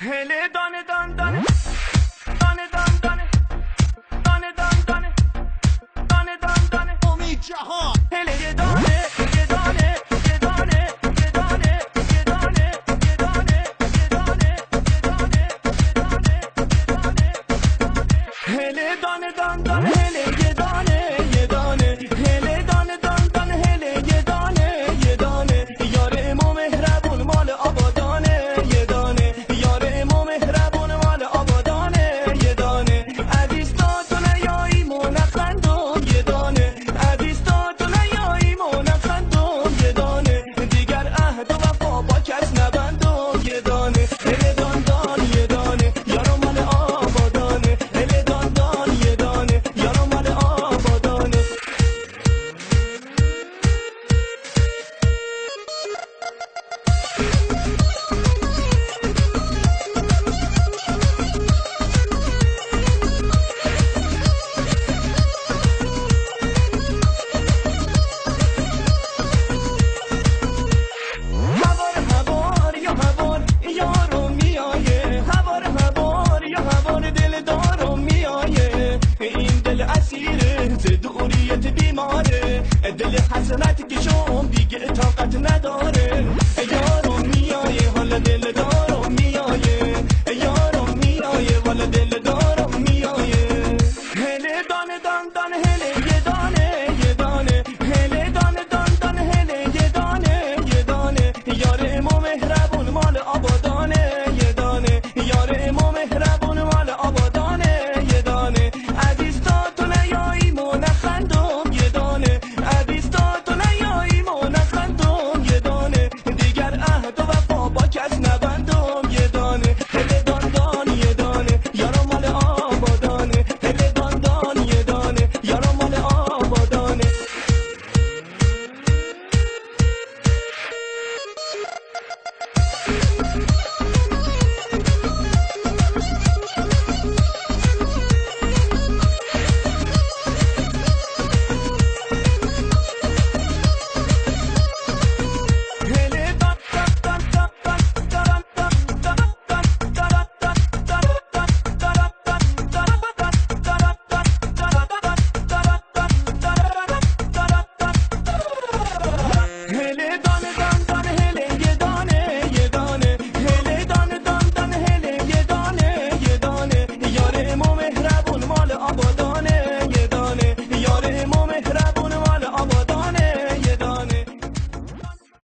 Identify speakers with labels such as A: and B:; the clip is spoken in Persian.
A: هله دانه دان دانه دانه دان دانه دانه دان دانه دانه دان دانه
B: امید جهان
A: هله یه دانه یه دانه یه دانه یه دانه یه دانه یه دانه یه دانه یه دانه یه دانه هله دانه دان دانه هله یه دانه یه دانه هله دانه دان دانه هله یه دانه یه دانه یار ما مهربون مال آبادانه یه دانه یار ما مهربون مال آبادانه یه دانه عزیزتاتون یایی منخندم یه دانه عزیزتاتون یایی منخندم یه دانه دیگر عهد و وفا با کس نبندم یه دانه هله دان دان یه دانه یارو مال آبادانه هله دان دان یه دانه یارو مال آبادانه هوار هوار یا هوار یارو میایه هوار هوار یا هوار دل دارو میایه این دل اسیره ز دوریت بیماره دل حسرت که شم دیگه طاقت نداره